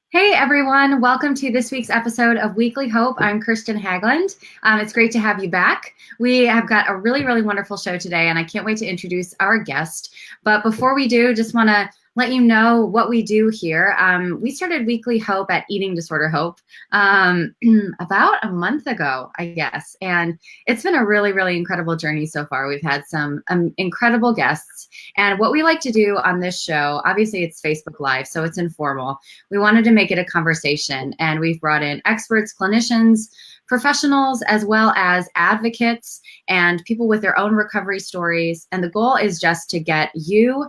Hey everyone, welcome to this week's episode of Weekly Hope. I'm Kirsten Hagland. It's great to have you back. We have got a really wonderful show today, and I can't wait to introduce our guest. But before we do, just want to let you know what we do here. We started Weekly Hope at Eating Disorder Hope about a month ago, I guess. And it's been a really incredible journey so far. We've had some incredible guests. And what we like to do on this show, obviously it's Facebook Live, so it's informal. We wanted to make it a conversation, and we've brought in experts, clinicians, professionals, as well as advocates and people with their own recovery stories. And the goal is just to get you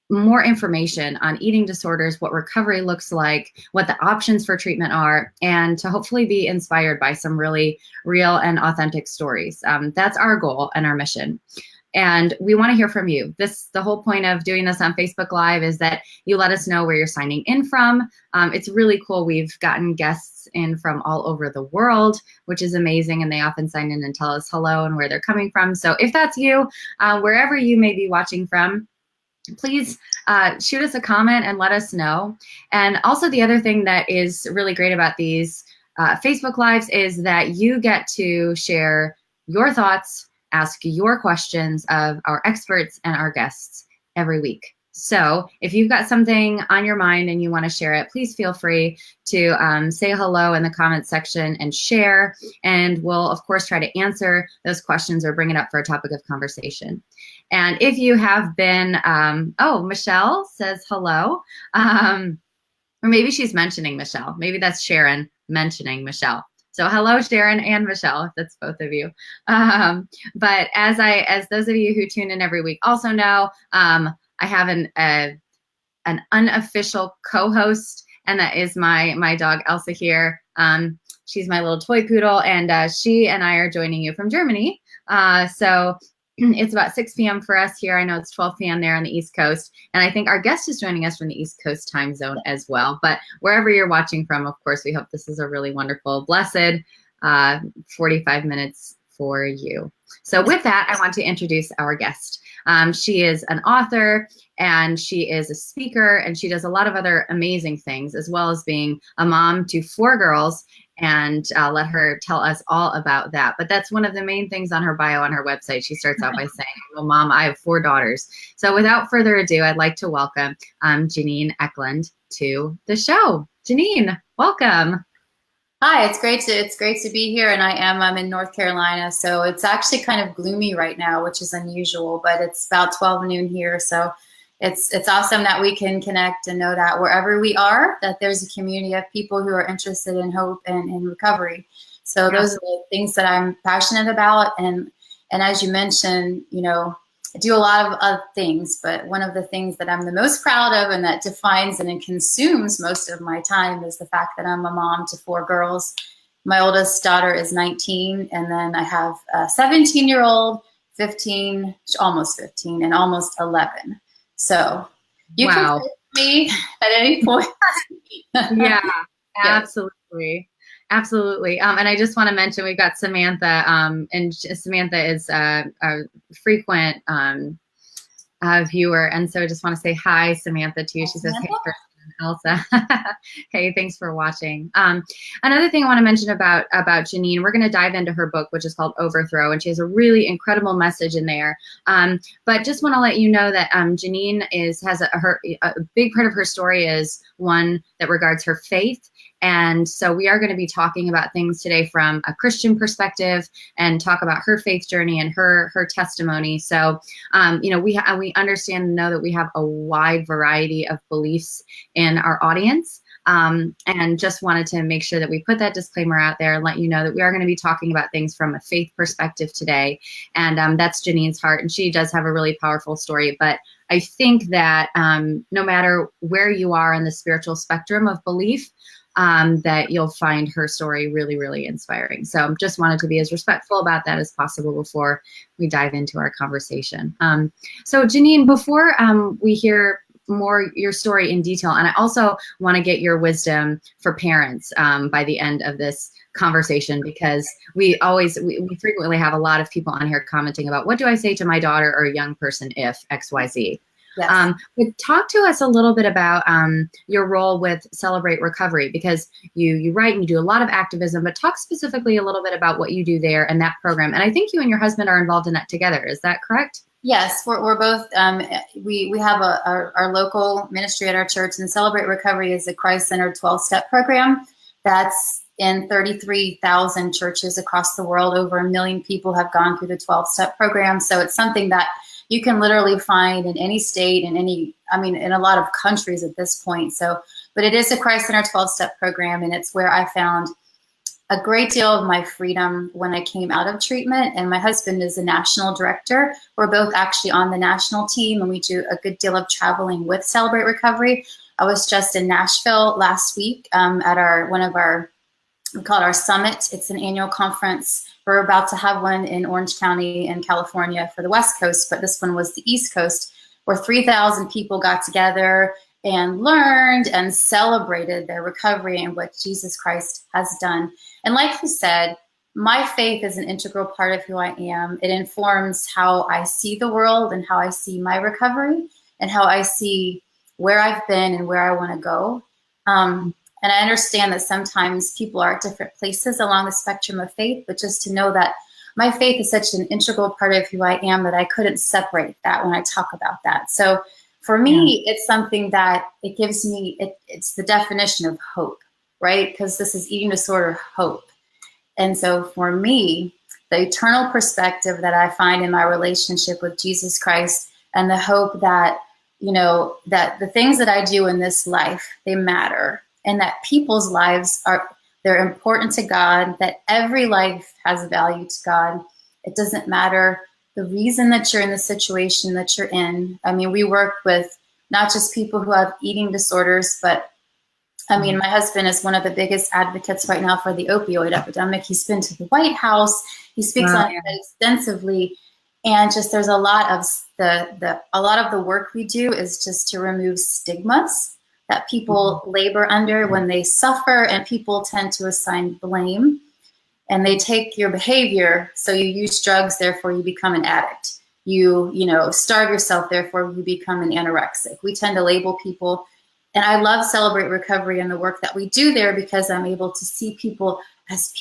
more information on eating disorders, what recovery looks like, what the options for treatment are, and to hopefully be inspired by some really real and authentic stories. That's our goal and our mission. And we want to hear from you. The whole point of doing this on Facebook Live is that you let us know where you're signing in from. It's really cool. We've gotten guests in from all over the world, which is amazing. And they often sign in and tell us hello and where they're coming from. So if that's you, wherever you may be watching from, please shoot us a comment and let us know. And also the other thing that is really great about these Facebook Lives is that you get to share your thoughts, ask your questions of our experts and our guests every week. So if you've got something on your mind and you want to share it, please feel free to say hello in the comments section and share. And we'll, of course, try to answer those questions or bring it up for a topic of conversation. And if you have been, oh, Michelle says hello. Or maybe she's mentioning Michelle. Maybe that's Sharon mentioning Michelle. So hello, Sharon and Michelle, if that's both of you. But as those of you who tune in every week also know, I have an unofficial co-host, and that is my dog Elsa here. She's my little toy poodle, and she and I are joining you from Germany. So it's about 6 p.m. for us here. I know it's 12 p.m. there on the East Coast. And I think our guest is joining us from the East Coast time zone as well. But wherever you're watching from, of course, we hope this is a really wonderful, blessed 45 minutes for you. So with that, I want to introduce our guest. She is an author, and she is a speaker, and she does a lot of other amazing things, as well as being a mom to 4 girls. And I'll let her tell us all about that. But that's one of the main things on her bio on her website. She starts out by saying, well, Mom, I have 4 daughters. So without further ado, I'd like to welcome Jennene Eklund to the show. Jennene, welcome. Hi, it's great to be here, and I'm in North Carolina, so it's actually kind of gloomy right now, which is unusual, but it's about 12 noon here, so it's awesome that we can connect and know that wherever we are, that there's a community of people who are interested in hope and in recovery. So those are the things that I'm passionate about, and as you mentioned, I do a lot of things, but one of the things that I'm the most proud of and that defines and consumes most of my time is the fact that I'm a mom to 4 girls. My oldest daughter is 19, and then I have a 17-year-old, 15, almost 15, and almost 11. So you can pick me at any point. Yeah, absolutely. Absolutely. And I just want to mention we've got Samantha, and Samantha is a frequent viewer. And so I just want to say hi, Samantha, to you. She says, hey, Kirsten and Elsa. Hey, thanks for watching. Another thing I want to mention about Jennene, we're going to dive into her book, which is called Overthrow, and she has a really incredible message in there. But just want to let you know that Jennene has a big part of her story is one that regards her faith. And so we are going to be talking about things today from a Christian perspective and talk about her faith journey and her testimony. So, we understand and know that we have a wide variety of beliefs in our audience. And just wanted to make sure that we put that disclaimer out there and let you know that we are going to be talking about things from a faith perspective today. And that's Jennene's heart. And she does have a really powerful story. But I think that no matter where you are in the spiritual spectrum of belief, that you'll find her story really inspiring. So just wanted to be as respectful about that as possible before we dive into our conversation. So Jennene, before we hear more your story in detail, and I also want to get your wisdom for parents by the end of this conversation, because we frequently have a lot of people on here commenting about what do I say to my daughter or a young person if XYZ. Yes. But talk to us a little bit about your role with Celebrate Recovery, because you write and you do a lot of activism, but talk specifically a little bit about what you do there and that program. And I think you and your husband are involved in that together. Is that correct? Yes, we're both. We have our local ministry at our church, and Celebrate Recovery is a Christ-centered 12-step program that's in 33,000 churches across the world. Over 1 million people have gone through the 12-step program. So it's something that you can literally find in any state, in a lot of countries at this point. So, but it is a Christ-centered 12-step program, and it's where I found a great deal of my freedom when I came out of treatment. And my husband is a national director. We're both actually on the national team, and we do a good deal of traveling with Celebrate Recovery. I was just in Nashville last week at we call it our summit. It's an annual conference. We're about to have one in Orange County in California for the West Coast, but this one was the East Coast, where 3,000 people got together and learned and celebrated their recovery and what Jesus Christ has done. And like you said, my faith is an integral part of who I am. It informs how I see the world and how I see my recovery and how I see where I've been and where I want to go. And I understand that sometimes people are at different places along the spectrum of faith, but just to know that my faith is such an integral part of who I am that I couldn't separate that when I talk about that. So for me, It's something that it gives me, it's the definition of hope, right? Because this is eating disorder hope. And so for me, the eternal perspective that I find in my relationship with Jesus Christ and the hope that, that the things that I do in this life, they matter, and that people's lives they're important to God, that every life has value to God. It doesn't matter the reason that you're in the situation that you're in. I mean, we work with not just people who have eating disorders, but my husband is one of the biggest advocates right now for the opioid epidemic. He's been to the White House. He speaks on it extensively. And just there's a lot of the work we do is just to remove stigmas that people labor under when they suffer, and people tend to assign blame. And they take your behavior, so you use drugs, therefore you become an addict. You starve yourself, therefore you become an anorexic. We tend to label people. And I love Celebrate Recovery and the work that we do there because I'm able to see people, as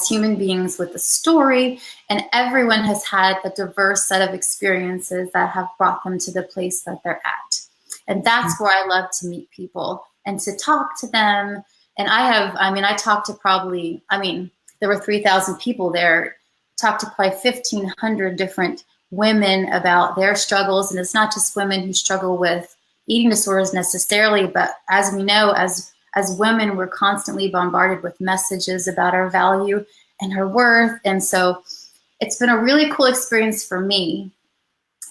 human beings with a story. And everyone has had a diverse set of experiences that have brought them to the place that they're at. And that's where I love to meet people and to talk to them. And I talked to probably, there were 3,000 people there, talked to probably 1,500 different women about their struggles. And it's not just women who struggle with eating disorders necessarily, but as we know, as women, we're constantly bombarded with messages about our value and our worth. And so it's been a really cool experience for me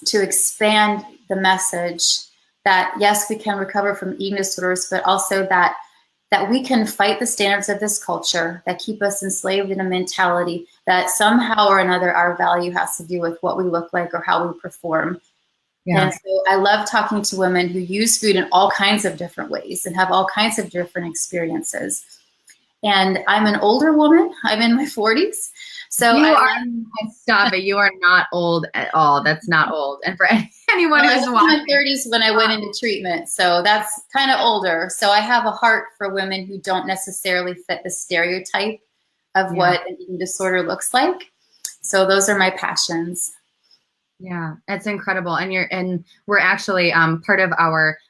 to expand the message that, yes, we can recover from eating disorders, but also that we can fight the standards of this culture that keep us enslaved in a mentality that somehow or another our value has to do with what we look like or how we perform. Yeah. And so I love talking to women who use food in all kinds of different ways and have all kinds of different experiences. And I'm an older woman. I'm in my 40s. So stop it. You are not old at all. That's not old. And for anyone who's watching, I was in my 30s when I went into treatment. So that's kind of older. So I have a heart for women who don't necessarily fit the stereotype of what an eating disorder looks like. So those are my passions. Yeah, it's incredible. And we're actually part of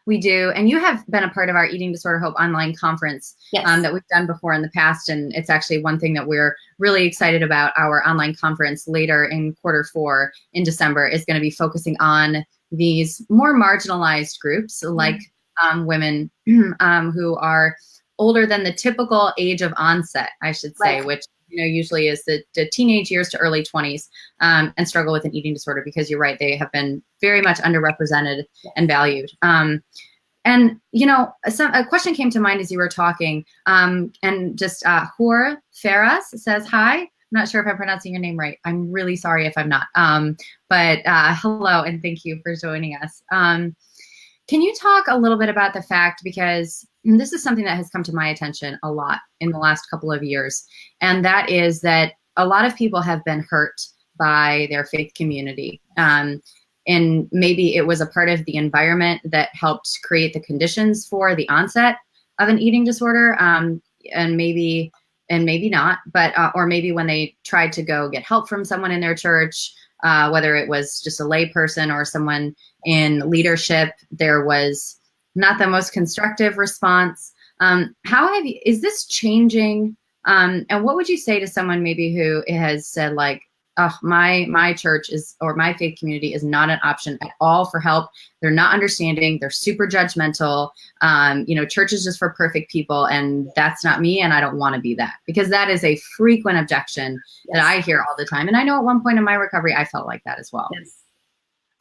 we do, and you have been a part of our Eating Disorder Hope online conference that we've done before in the past. And it's actually one thing that we're really excited about. Our online conference later in Q4 in December is going to be focusing on these more marginalized groups like women who are older than the typical age of onset, I should say, which usually is the teenage years to early 20s, and struggle with an eating disorder, because you're right, they have been very much underrepresented and valued. And a question came to mind as you were talking, and just Hor Ferras says, hi. I'm not sure if I'm pronouncing your name right. I'm really sorry if I'm not. But hello, and thank you for joining us. Can you talk a little bit about the fact, because this is something that has come to my attention a lot in the last couple of years, and that is that a lot of people have been hurt by their faith community. and maybe it was a part of the environment that helped create the conditions for the onset of an eating disorder, and maybe not, but or maybe when they tried to go get help from someone in their church, whether it was just a lay person or someone in leadership, there was not the most constructive response. Is this changing? And what would you say to someone maybe who has said like, oh, my church is, or my faith community is not an option at all for help. They're not understanding. They're super judgmental. Church is just for perfect people, and that's not me, and I don't want to be that. Because that is a frequent objection that I hear all the time. And I know at one point in my recovery, I felt like that as well. Yes.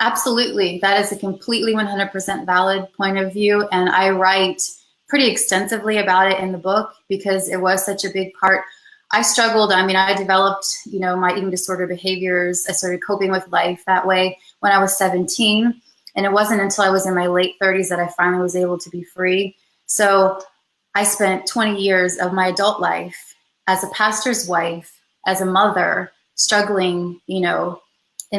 Absolutely. That is a completely 100% valid point of view. And I write pretty extensively about it in the book because it was such a big part. I struggled. I mean, I developed, my eating disorder behaviors. I started coping with life that way when I was 17. And it wasn't until I was in my late 30s that I finally was able to be free. So I spent 20 years of my adult life as a pastor's wife, as a mother, struggling, in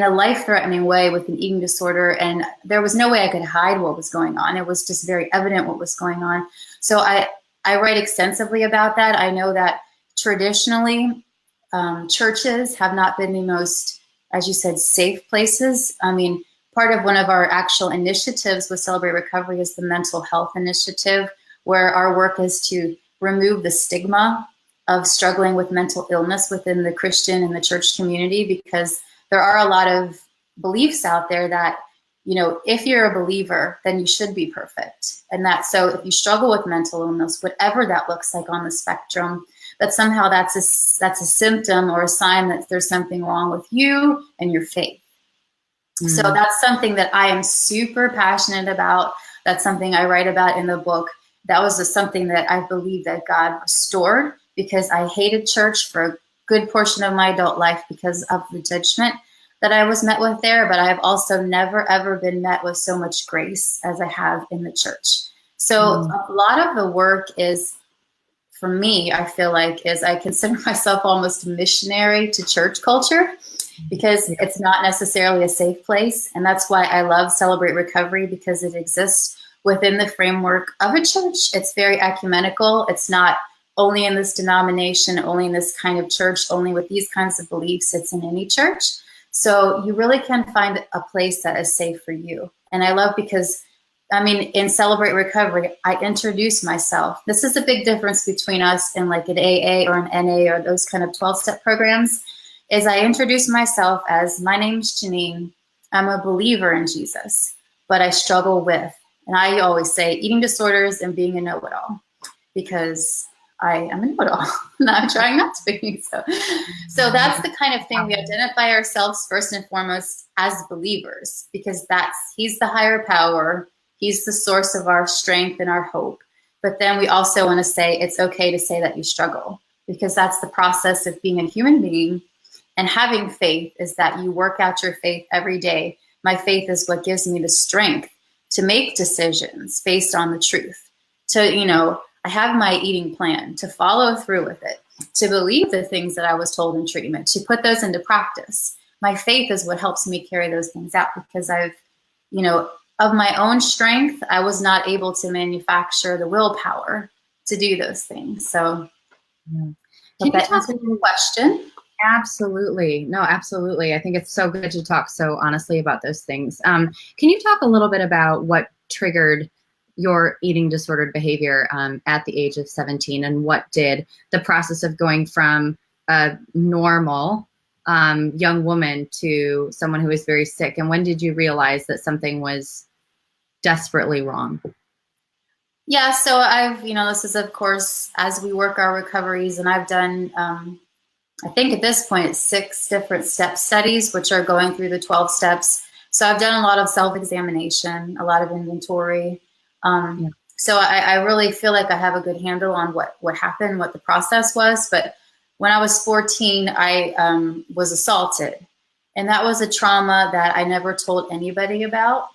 a life-threatening way with an eating disorder. And there was no way I could hide what was going on. It was just very evident what was going on. So I write extensively about that. I know that traditionally, churches have not been the most, as you said, safe places. I mean, part of one of our actual initiatives with Celebrate Recovery is the mental health initiative, where our work is to remove the stigma of struggling with mental illness within the Christian and the church community, because there are a lot of beliefs out there that, if you're a believer, then you should be perfect. And so if you struggle with mental illness, whatever that looks like on the spectrum, that somehow that's a symptom or a sign that there's something wrong with you and your faith. Mm-hmm. So that's something that I am super passionate about. That's something I write about in the book. That was just something that I believe that God restored, because I hated church for a good portion of my adult life because of the judgment that I was met with there. But I've also never, ever been met with so much grace as I have in the church. So a lot of the work is, for me, I feel like, is I consider myself almost a missionary to church culture, because it's not necessarily a safe place. And that's why I love Celebrate Recovery, because it exists within the framework of a church. It's very ecumenical. It's not only in this denomination, only in this kind of church, only with these kinds of beliefs. It's in any church. So you really can find a place that is safe for you. And I love, because in Celebrate Recovery, I introduce myself. This is a big difference between us and like an AA or an NA or those kind of 12-step programs, is I introduce myself as, my name's Jennene. I'm a believer in Jesus, but I struggle with, and I always say, eating disorders and being a know-it-all, because I am a know-it-all and I'm trying not to be. So that's the kind of thing we identify ourselves first and foremost as believers, because he's the higher power. He's the source of our strength and our hope. But then we also want to say it's okay to say that you struggle, because that's the process of being a human being. And having faith is that you work out your faith every day. My faith is what gives me the strength to make decisions based on the truth. I have my eating plan, to follow through with it, to believe the things that I was told in treatment, to put those into practice. My faith is what helps me carry those things out, because of my own strength, I was not able to manufacture the willpower to do those things. So, Can you that answer your question? Absolutely. No, absolutely. I think it's so good to talk so honestly about those things. Can you talk a little bit about what triggered your eating disordered behavior at the age of 17, and what did the process of going from a normal young woman to someone who is very sick, and when did you realize that something was desperately wrong? Yeah, so this is, of course, as we work our recoveries, and I've done, I think at this point, it's 6 different step studies, which are going through the 12 steps. So I've done a lot of self-examination, a lot of inventory. So I really feel like I have a good handle on what happened, what the process was. But when I was 14, I was assaulted. And that was a trauma that I never told anybody about.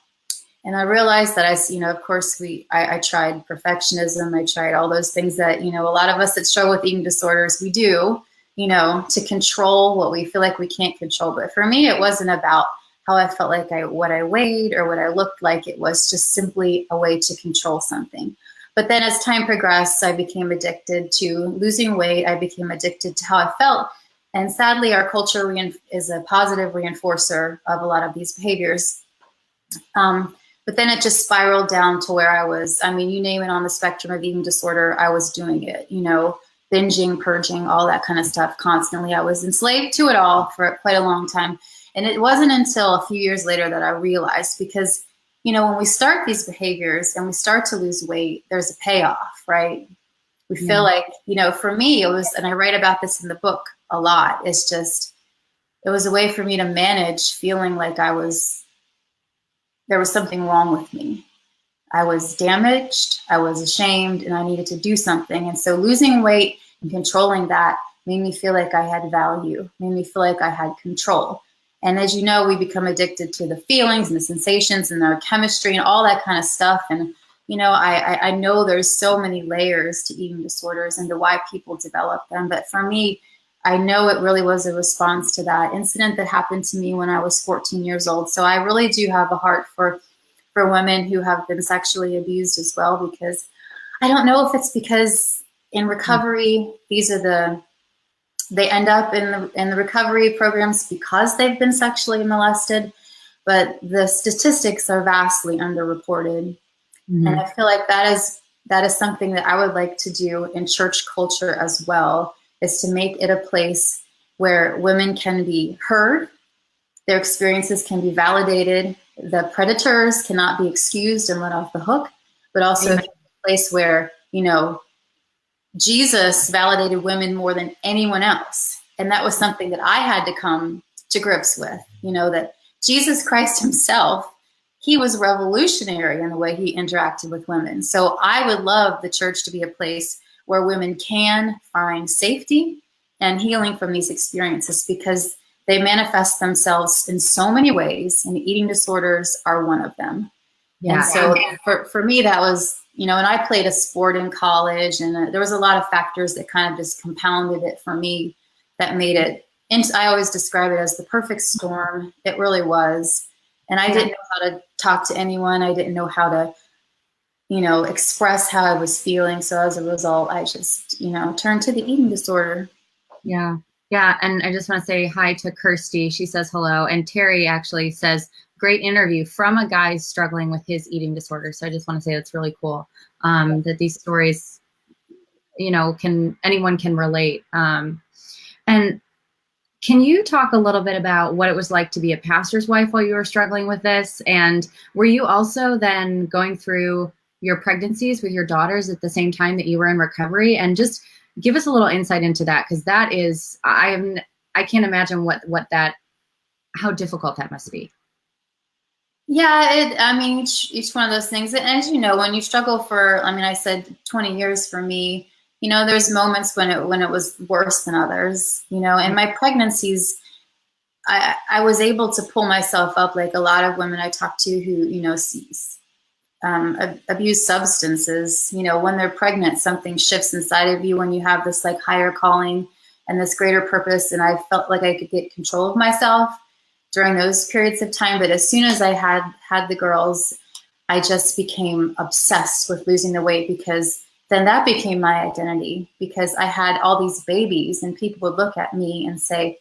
And I realized that of course, I tried perfectionism. I tried all those things that, a lot of us that struggle with eating disorders, we do, to control what we feel like we can't control. But for me, it wasn't about how I felt like what I weighed or what I looked like. It was just simply a way to control something. But then as time progressed, I became addicted to losing weight. I became addicted to how I felt. And sadly, our culture is a positive reinforcer of a lot of these behaviors. But then it just spiraled down to where I was, I mean, you name it on the spectrum of eating disorder, I was doing it, binging, purging, all that kind of stuff constantly. I was enslaved to it all for quite a long time. And it wasn't until a few years later that I realized, because, when we start these behaviors and we start to lose weight, there's a payoff, right? We feel like, for me, it was, and I write about this in the book a lot, it's just, it was a way for me to manage feeling like there was something wrong with me. I was damaged, I was ashamed, and I needed to do something. And so losing weight and controlling that made me feel like I had value, made me feel like I had control. And as you know, we become addicted to the feelings and the sensations and our chemistry and all that kind of stuff. And, I know there's so many layers to eating disorders and to why people develop them. But for me, I know it really was a response to that incident that happened to me when I was 14 years old. So I really do have a heart for women who have been sexually abused as well, because I don't know if it's because in recovery, they end up in the recovery programs because they've been sexually molested, but the statistics are vastly underreported. Mm-hmm. And I feel like that is something that I would like to do in church culture as well, is to make it a place where women can be heard, their experiences can be validated, the predators cannot be excused and let off the hook, but also a place where, Jesus validated women more than anyone else. And that was something that I had to come to grips with, that Jesus Christ himself, he was revolutionary in the way he interacted with women. So I would love the church to be a place where women can find safety and healing from these experiences, because they manifest themselves in so many ways, and eating disorders are one of them. Yeah. And so for me, that was, and I played a sport in college, and there was a lot of factors that kind of just compounded it for me that made it, and I always describe it as the perfect storm. It really was. And I didn't know how to talk to anyone. I didn't know how to, express how I was feeling. So as a result, I just, turned to the eating disorder. Yeah. Yeah. And I just want to say hi to Kirsty. She says hello. And Terry actually says, great interview from a guy struggling with his eating disorder. So I just want to say it's really cool that these stories, anyone can relate. And can you talk a little bit about what it was like to be a pastor's wife while you were struggling with this? And were you also then going through your pregnancies with your daughters at the same time that you were in recovery? And just give us a little insight into that, because that is, I can't imagine how difficult that must be. Yeah, each one of those things. And as you know, when you struggle for, I said 20 years for me, there's moments when it was worse than others, in my pregnancies, I was able to pull myself up like a lot of women I talk to who, abuse substances. When they're pregnant, something shifts inside of you when you have this like higher calling and this greater purpose. And I felt like I could get control of myself during those periods of time. But as soon as I had the girls, I just became obsessed with losing the weight, because then that became my identity, because I had all these babies and people would look at me and say,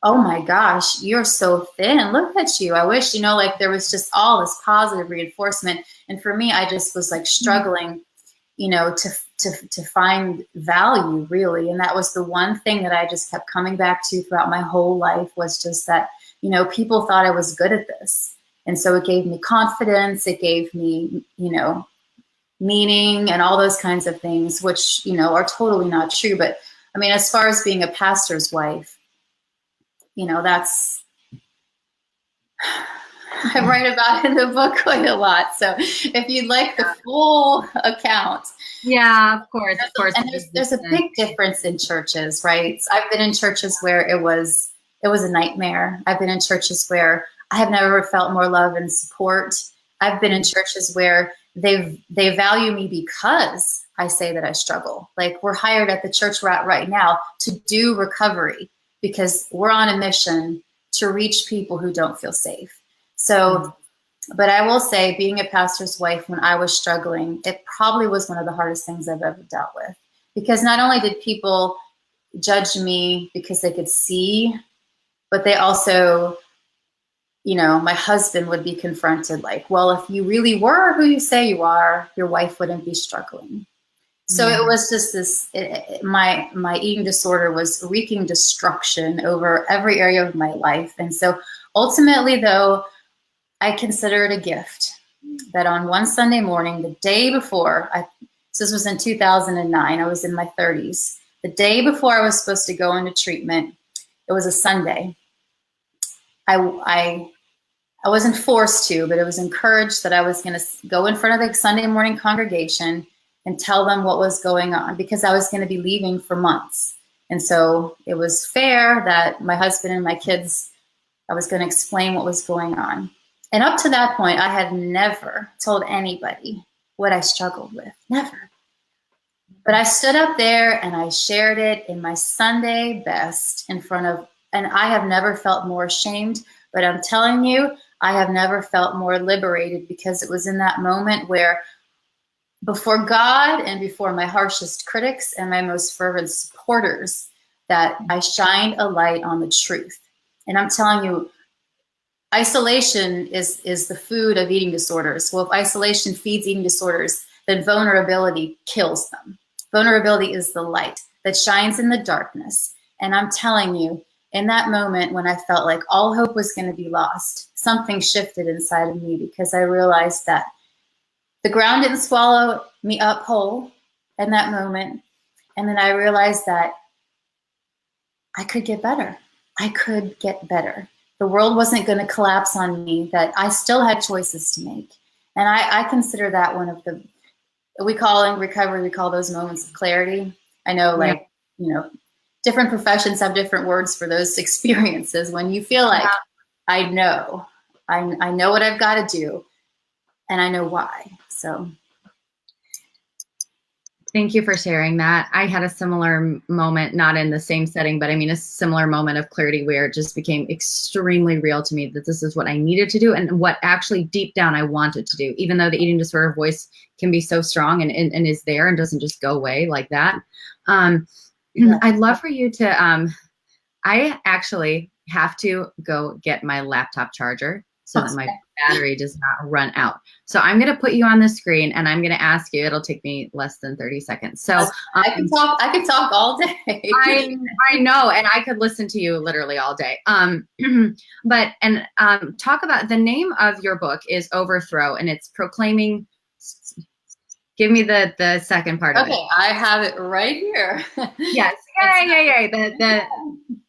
oh my gosh, you're so thin. Look at you. I wish, there was just all this positive reinforcement. And for me, I just was like struggling, to find value really. And that was the one thing that I just kept coming back to throughout my whole life, was just that, people thought I was good at this. And so it gave me confidence. It gave me, meaning and all those kinds of things, which, are totally not true. But as far as being a pastor's wife, that's, I write about it in the book quite a lot. So if you'd like the full account. Yeah, of course. And there's a big difference in churches, right? I've been in churches where it was a nightmare. I've been in churches where I have never felt more love and support. I've been in churches where they value me because I say that I struggle. Like, we're hired at the church we're at right now to do recovery, because we're on a mission to reach people who don't feel safe. So, but I will say, being a pastor's wife when I was struggling, it probably was one of the hardest things I've ever dealt with. Because not only did people judge me because they could see, but they also, my husband would be confronted like, well, if you really were who you say you are, your wife wouldn't be struggling. So it was just this, my eating disorder was wreaking destruction over every area of my life. And so ultimately, though, I consider it a gift that on one Sunday morning, the day before, so this was in 2009, I was in my 30s. The day before I was supposed to go into treatment, it was a Sunday. I wasn't forced to, but it was encouraged that I was going to go in front of the Sunday morning congregation and tell them what was going on, because I was going to be leaving for months. And so it was fair that my husband and my kids, I was going to explain what was going on. And up to that point, I had never told anybody what I struggled with, never. But I stood up there and I shared it in my Sunday best in front of, and I have never felt more ashamed, but I'm telling you, I have never felt more liberated, because it was in that moment where before God and before my harshest critics and my most fervent supporters, that I shined a light on the truth. And I'm telling you, isolation is the food of eating disorders. Well, if isolation feeds eating disorders, then vulnerability kills them. Vulnerability is the light that shines in the darkness. And I'm telling you, in that moment when I felt like all hope was going to be lost, something shifted inside of me, because I realized that the ground didn't swallow me up whole in that moment. And then I realized that I could get better. I could get better. The world wasn't going to collapse on me, that I still had choices to make. And I consider that one of the, we call in recovery, we call those moments of clarity. I know, like, different professions have different words for those experiences when you feel like, I know what I've got to do, and I know why. So thank you for sharing that. I had a similar moment, not in the same setting, but I mean a similar moment of clarity where it just became extremely real to me that this is what I needed to do and what actually deep down I wanted to do, even though the eating disorder voice can be so strong and is there and doesn't just go away like that. I'd love for you to, I actually have to go get my laptop charger so that my battery does not run out. So I'm going to put you on the screen and I'm going to ask you, it'll take me less than 30 seconds. So I can talk all day. I know, and I could listen to you literally all day. Talk about, the name of your book is Overthrow, and it's proclaiming, give me the second part of it. Okay, I have it right here. Yes. Yay.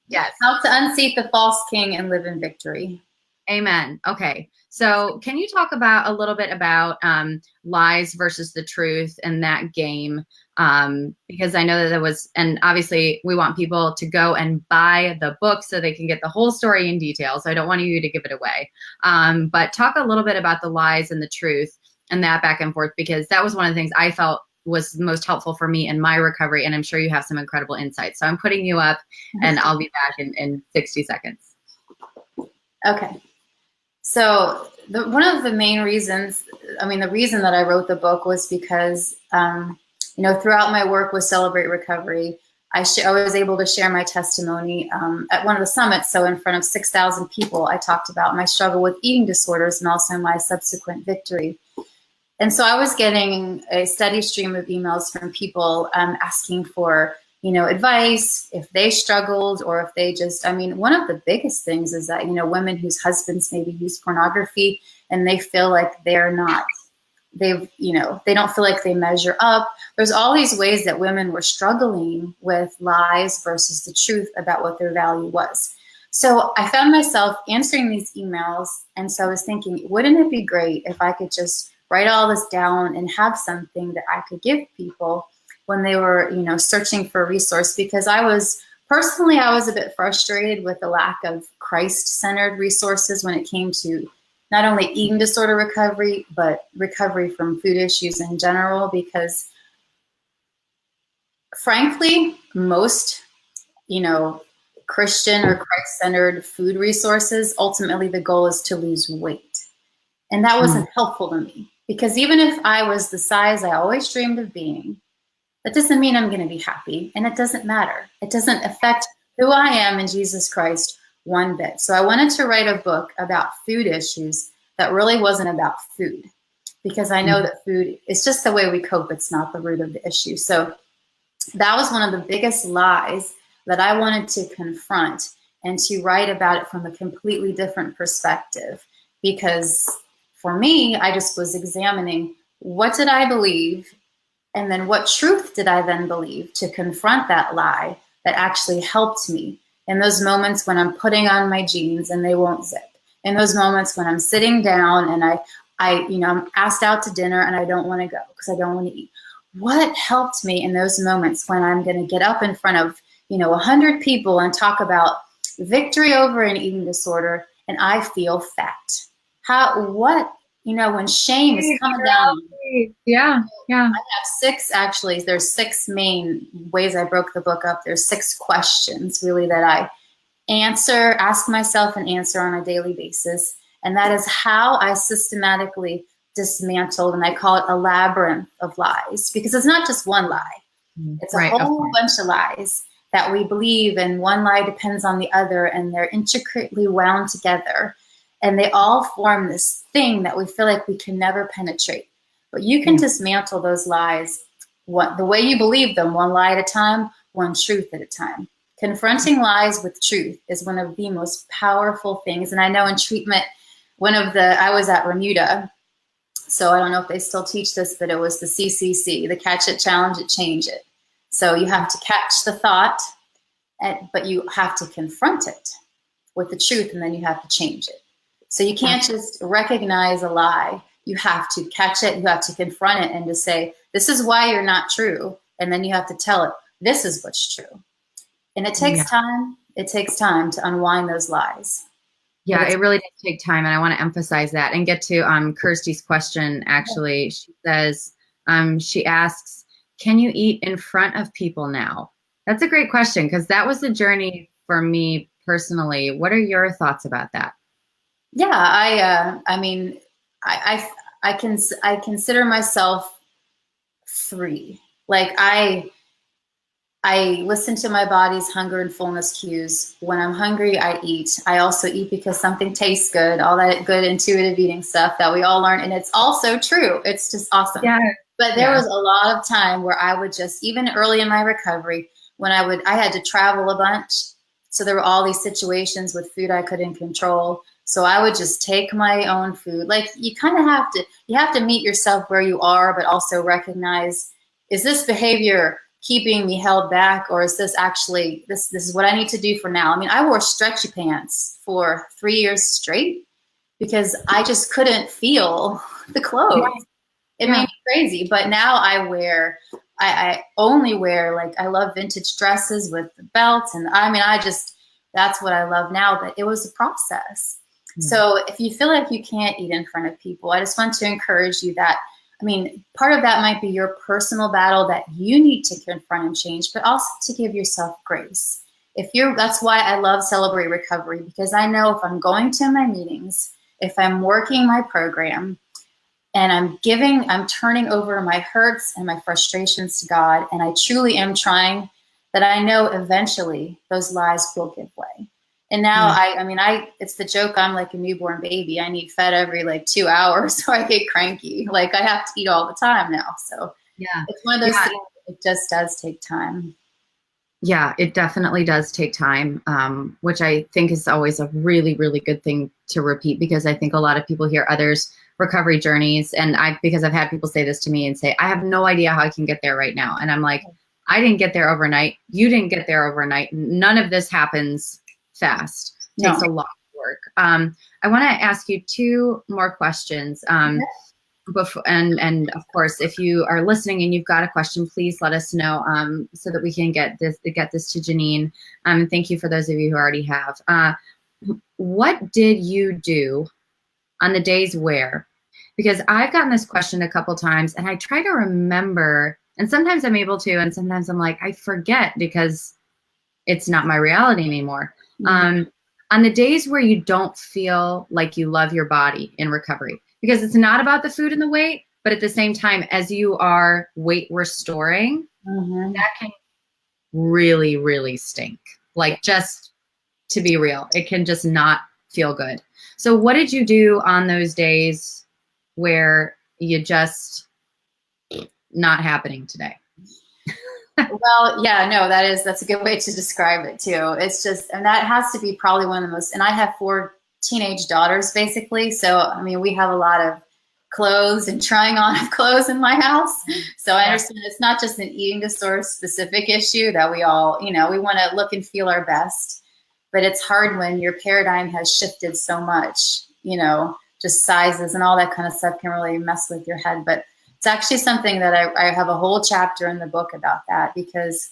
Yes. How to unseat the false king and live in victory. Amen. Okay. So can you talk about a little bit about lies versus the truth and that game? Because I know that there was, and obviously we want people to go and buy the book so they can get the whole story in detail. So I don't want you to give it away. But talk a little bit about the lies and the truth and that back and forth, because that was one of the things I felt was most helpful for me in my recovery. And I'm sure you have some incredible insights. So I'm putting you up and I'll be back in 60 seconds. Okay. So one of the main reasons, the reason that I wrote the book was because, throughout my work with Celebrate Recovery, I was able to share my testimony at one of the summits. So in front of 6,000 people, I talked about my struggle with eating disorders and also my subsequent victory. And so I was getting a steady stream of emails from people asking for, advice, if they struggled or if they just, one of the biggest things is that, women whose husbands maybe use pornography and they feel like they don't feel like they measure up. There's all these ways that women were struggling with lies versus the truth about what their value was. So I found myself answering these emails. And so I was thinking, wouldn't it be great if I could just write all this down and have something that I could give people when they were, searching for a resource? Because I was a bit frustrated with the lack of Christ-centered resources when it came to not only eating disorder recovery, but recovery from food issues in general. Because frankly, most, Christian or Christ-centered food resources, ultimately the goal is to lose weight. And that wasn't helpful to me, because even if I was the size I always dreamed of being, that doesn't mean I'm going to be happy, and it doesn't matter. It doesn't affect who I am in Jesus Christ one bit. So I wanted to write a book about food issues that really wasn't about food, because I know that food is just the way we cope. It's not the root of the issue. So that was one of the biggest lies that I wanted to confront and to write about it from a completely different perspective. Because for me, I just was examining, what did I believe? And then what truth did I then believe to confront that lie that actually helped me in those moments when I'm putting on my jeans and they won't zip, in those moments when I'm sitting down and I'm asked out to dinner and I don't want to go because I don't want to eat. What helped me in those moments when I'm going to get up in front of 100 people and talk about victory over an eating disorder and I feel fat? When shame is coming down. Yeah. I have there's 6 main ways I broke the book up. There's 6 questions really that I ask myself and answer on a daily basis. And that is how I systematically dismantled, and I call it a labyrinth of lies, because it's not just one lie. It's a whole bunch of lies that we believe, and one lie depends on the other, and they're intricately wound together. And they all form this thing that we feel like we can never penetrate. But you can dismantle those lies the way you believe them, one lie at a time, one truth at a time. Confronting lies with truth is one of the most powerful things. And I know in treatment, I was at Remuda, so I don't know if they still teach this, but it was the CCC, the Catch It, Challenge It, Change It. So you have to catch the thought, but you have to confront it with the truth, and then you have to change it. So you can't just recognize a lie. You have to catch it, you have to confront it, and to say, this is why you're not true. And then you have to tell it, this is what's true. And it takes time. It takes time to unwind those lies. Yeah, it really does take time. And I want to emphasize that and get to Kirsty's question, actually. She says, she asks, can you eat in front of people now? That's a great question, because that was the journey for me personally. What are your thoughts about that? Yeah, I consider myself free. Like I listen to my body's hunger and fullness cues. When I'm hungry, I eat. I also eat because something tastes good, all that good intuitive eating stuff that we all learn. And it's also true. It's just awesome. Yeah. But there was a lot of time where I would just, even early in my recovery, when I had to travel a bunch. So there were all these situations with food I couldn't control. So I would just take my own food. Like you have to meet yourself where you are, but also recognize, is this behavior keeping me held back, or is this actually, this is what I need to do for now? I mean, I wore stretchy pants for 3 years straight because I just couldn't feel the clothes. It made me crazy. But now I only wear, like, I love vintage dresses with the belts. And that's what I love now, but it was a process. So if you feel like you can't eat in front of people, I just want to encourage you that, part of that might be your personal battle that you need to confront and change, but also to give yourself grace. That's why I love Celebrate Recovery, because I know if I'm going to my meetings, if I'm working my program, and I'm turning over my hurts and my frustrations to God, and I truly am trying, that I know eventually those lies will give way. And now it's the joke, I'm like a newborn baby. I need fed every 2 hours, so I get cranky. Like I have to eat all the time now. So it's one of those things, it just does take time. Yeah, it definitely does take time, which I think is always a really, really good thing to repeat, because I think a lot of people hear others' recovery journeys, and because I've had people say this to me and say, I have no idea how I can get there right now. And I'm like, I didn't get there overnight. You didn't get there overnight. None of this happens fast. It takes a lot of work. I want to ask you 2 more questions. Before, and of course, if you are listening and you've got a question, please let us know so that we can get this to Jennene. Thank you for those of you who already have. What did you do on the days where? Because I've gotten this question a couple times, and I try to remember, and sometimes I'm able to, and sometimes I'm like, I forget, because it's not my reality anymore. On the days where you don't feel like you love your body in recovery, because it's not about the food and the weight, but at the same time, as you are weight restoring, that can really, really stink. Like, just to be real, it can just not feel good. So what did you do on those days where you just not happening today? Well, yeah, no, that's a good way to describe it too. It's just, and that has to be probably one of the most, and I have 4 teenage daughters basically. So, I mean, we have a lot of clothes and trying on of clothes in my house. So I understand it's not just an eating disorder specific issue that we all, we want to look and feel our best, but it's hard when your paradigm has shifted so much, just sizes and all that kind of stuff can really mess with your head. But it's actually something that I have a whole chapter in the book about that, because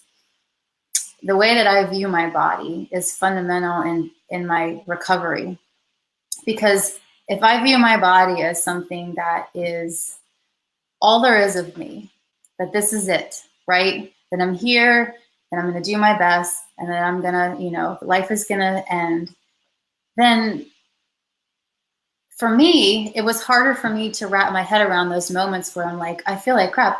the way that I view my body is fundamental in my recovery. Because if I view my body as something that is all there is of me, that this is it, right? That I'm here and I'm going to do my best and then I'm going to, life is going to end, then for me, it was harder for me to wrap my head around those moments where I'm like, I feel like crap.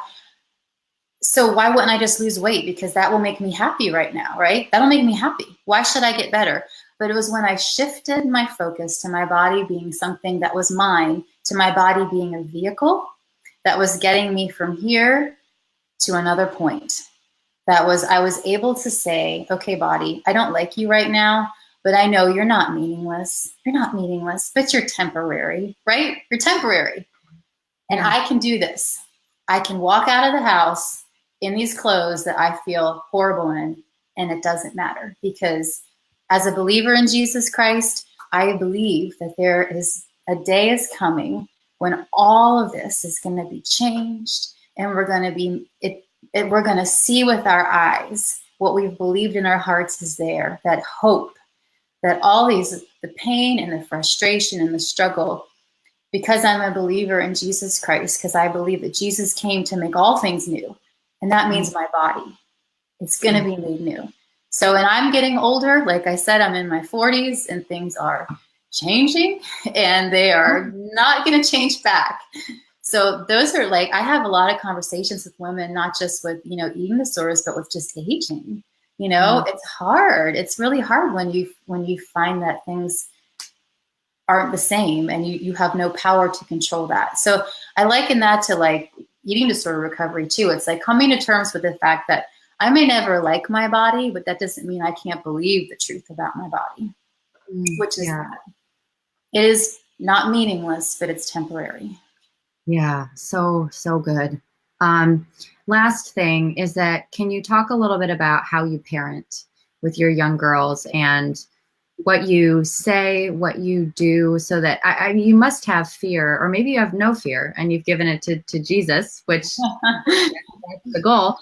So why wouldn't I just lose weight? Because that will make me happy right now, right? That'll make me happy. Why should I get better? But it was when I shifted my focus to my body being something that was mine, to my body being a vehicle that was getting me from here to another point. I was able to say, okay, body, I don't like you right now, but I know you're not meaningless. You're not meaningless, but you're temporary, right? You're temporary. And I can do this. I can walk out of the house in these clothes that I feel horrible in, and it doesn't matter, because as a believer in Jesus Christ, I believe that there is a day is coming when all of this is going to be changed, and we're going to see with our eyes what we've believed in our hearts is there, that hope, that all the pain and the frustration and the struggle, because I'm a believer in Jesus Christ, because I believe that Jesus came to make all things new. And that means my body. It's going to be made new. So, and I'm getting older. Like I said, I'm in my 40s and things are changing and they are not going to change back. So those are like, I have a lot of conversations with women, not just with, eating disorders, but with just aging. It's hard. It's really hard when you find that things aren't the same and you have no power to control that. So I liken that to like eating disorder recovery too. It's like coming to terms with the fact that I may never like my body, but that doesn't mean I can't believe the truth about my body, which is that it is not meaningless, but it's temporary. Yeah, so good. Last thing is that, can you talk a little bit about how you parent with your young girls and what you say, what you do, so that you must have fear, or maybe you have no fear and you've given it to Jesus, which that's the goal.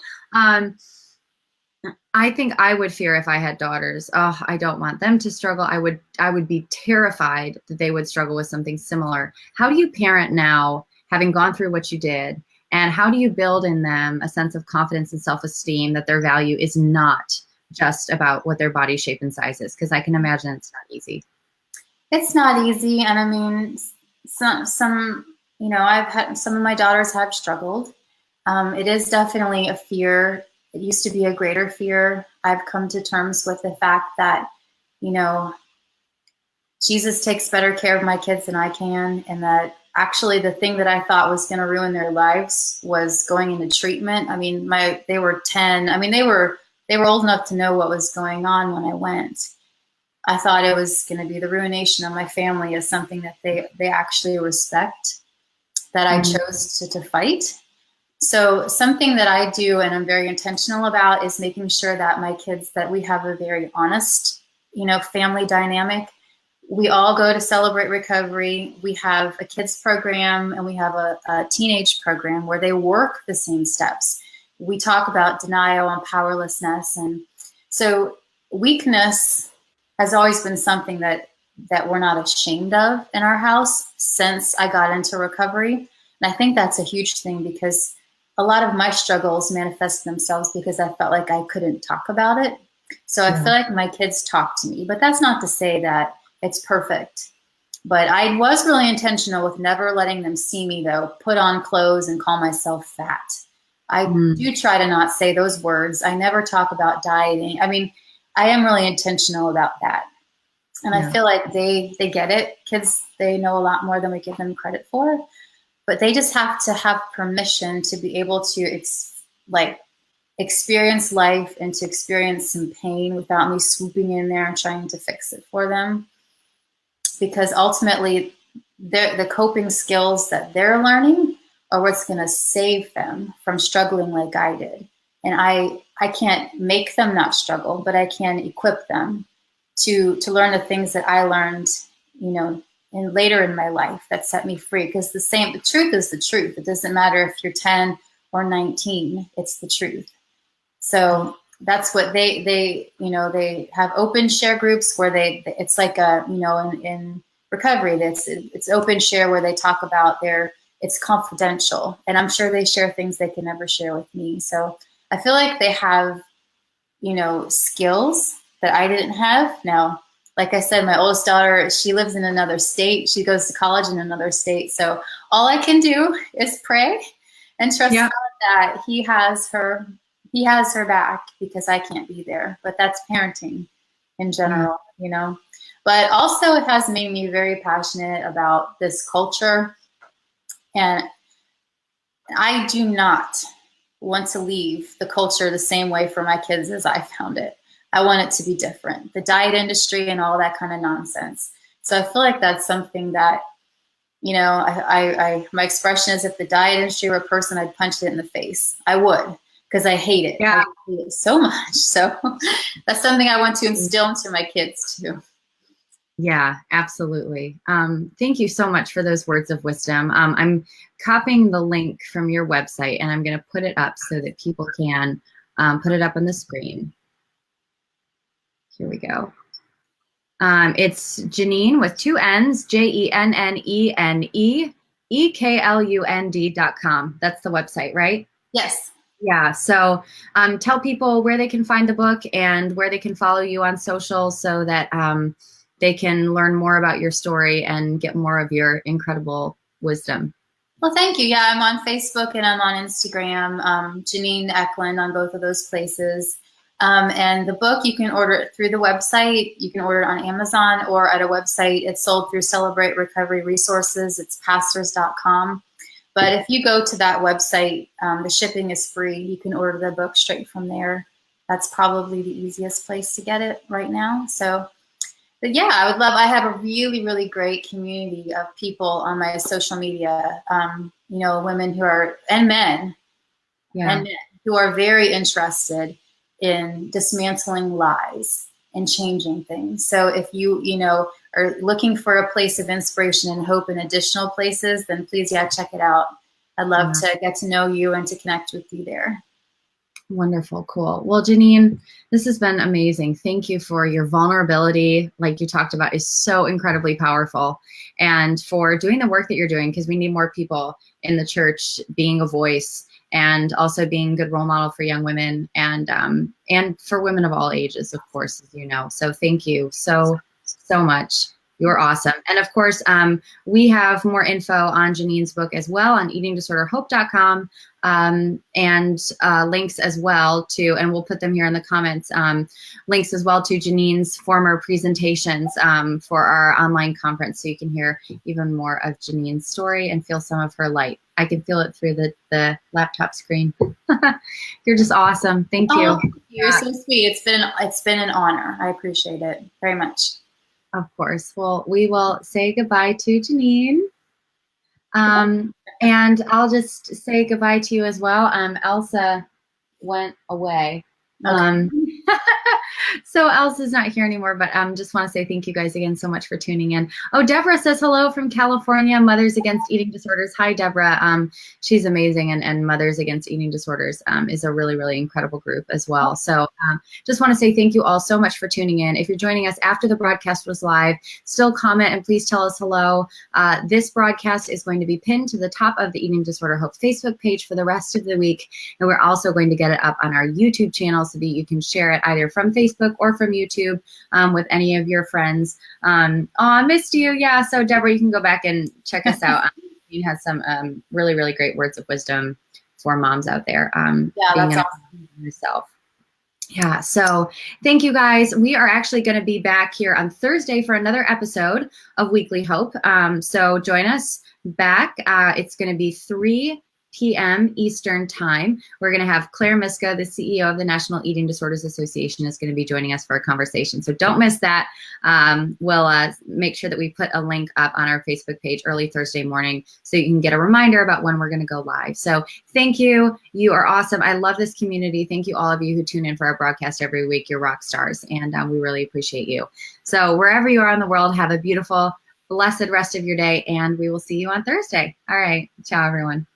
I think I would fear if I had daughters. Oh, I don't want them to struggle. I would be terrified that they would struggle with something similar. How do you parent now, having gone through what you did? And how do you build in them a sense of confidence and self-esteem that their value is not just about what their body shape and size is? Because I can imagine it's not easy. It's not easy. And I mean, some I've had, some of my daughters have struggled. It is definitely a fear. It used to be a greater fear. I've come to terms with the fact that, Jesus takes better care of my kids than I can, and that actually the thing that I thought was going to ruin their lives was going into treatment. I mean, they were 10. I mean, they were old enough to know what was going on when I went. I thought it was going to be the ruination of my family as something that they actually respect, that I chose to fight. So something that I do and I'm very intentional about is making sure that my kids, that we have a very honest, family dynamic. We all go to Celebrate Recovery. We have a kids program and we have a teenage program where they work the same steps. We talk about denial and powerlessness. And so weakness has always been something that we're not ashamed of in our house since I got into recovery. And I think that's a huge thing, because a lot of my struggles manifest themselves because I felt like I couldn't talk about it. So I feel like my kids talk to me, but that's not to say that it's perfect. But I was really intentional with never letting them see me, though, put on clothes and call myself fat. I do try to not say those words. I never talk about dieting. I mean, I am really intentional about that. And I feel like they get it. Kids, they know a lot more than we give them credit for. But they just have to have permission to be able to experience life and to experience some pain without me swooping in there and trying to fix it for them. Because ultimately, the coping skills that they're learning are what's going to save them from struggling like I did. And I can't make them not struggle, but I can equip them to learn the things that I learned, later in my life that set me free. Because the truth is the truth. It doesn't matter if you're 10 or 19, it's the truth. So that's what they have open share groups where it's like in recovery, it's open share where they talk about it's confidential, and I'm sure they share things they can never share with me. So I feel like they have, skills that I didn't have. Now, like I said, my oldest daughter, she lives in another state. She goes to college in another state. So all I can do is pray and trust God that He has her back, because I can't be there. But that's parenting in general, But also it has made me very passionate about this culture. And I do not want to leave the culture the same way for my kids as I found it. I want it to be different. The diet industry and all that kind of nonsense. So I feel like that's something that, my expression is, if the diet industry were a person, I'd punch it in the face. I would, because I hate it. Yeah. I hate it so much. So that's something I want to instill into my kids too. Yeah, absolutely. Thank you so much for those words of wisdom. I'm copying the link from your website, and I'm going to put it up so that people can put it up on the screen. Here we go. It's Jennene with 2 N's, JENNENE, Eklund.com. That's the website, right? Yes. Yeah. So tell people where they can find the book and where they can follow you on social, so that they can learn more about your story and get more of your incredible wisdom. Well, thank you. Yeah, I'm on Facebook and I'm on Instagram, Jennene Eklund on both of those places. And the book, you can order it through the website. You can order it on Amazon or at a website. It's sold through Celebrate Recovery Resources. It's pastors.com. But if you go to that website, the shipping is free. You can order the book straight from there. That's probably the easiest place to get it right now. But yeah, I have a really, really great community of people on my social media, women and men who are very interested in dismantling lies and changing things. So if you, are looking for a place of inspiration and hope in additional places, then please, check it out. I'd love to get to know you and to connect with you there. Wonderful. Cool. Well, Jennene, this has been amazing. Thank you for your vulnerability. Like you talked about, is so incredibly powerful, and for doing the work that you're doing, because we need more people in the church being a voice and also being a good role model for young women and for women of all ages, of course, as you know. So thank you so much. You're awesome. And of course, we have more info on Jennene's book as well on eatingdisorderhope.com, and links as well to, and we'll put them here in the comments, links as well to Jennene's former presentations for our online conference, so you can hear even more of Jennene's story and feel some of her light. I can feel it through the laptop screen. You're just awesome. Thank you. Oh, you're so sweet. It's been an honor. I appreciate it very much. Of course. Well, we will say goodbye to Jennene. And I'll just say goodbye to you as well. Elsa went away. Okay. So Elsa's not here anymore, but just want to say thank you guys again so much for tuning in. Oh, Deborah says hello from California, Mothers Against Eating Disorders. Hi, Deborah. She's amazing, and Mothers Against Eating Disorders is a really, really incredible group as well. So just want to say thank you all so much for tuning in. If you're joining us after the broadcast was live, still comment and please tell us hello. This broadcast is going to be pinned to the top of the Eating Disorder Hope Facebook page for the rest of the week, and we're also going to get it up on our YouTube channel so that you can share share it either from Facebook or from YouTube with any of your friends. Oh, I missed you. Yeah. So Deborah, you can go back and check us out. You has some really, really great words of wisdom for moms out there. Yeah, being that's awesome. Yourself. Yeah, so thank you guys. We are actually going to be back here on Thursday for another episode of Weekly Hope. So join us back. It's going to be 3 p.m. Eastern Time. We're going to have Claire Miska, the CEO of the National Eating Disorders Association, is going to be joining us for a conversation. So don't miss that. We'll make sure that we put a link up on our Facebook page early Thursday morning so you can get a reminder about when we're going to go live. So thank you. You are awesome. I love this community. Thank you all of you who tune in for our broadcast every week. You're rock stars, and we really appreciate you. So wherever you are in the world, have a beautiful, blessed rest of your day, and we will see you on Thursday. All right. Ciao, everyone.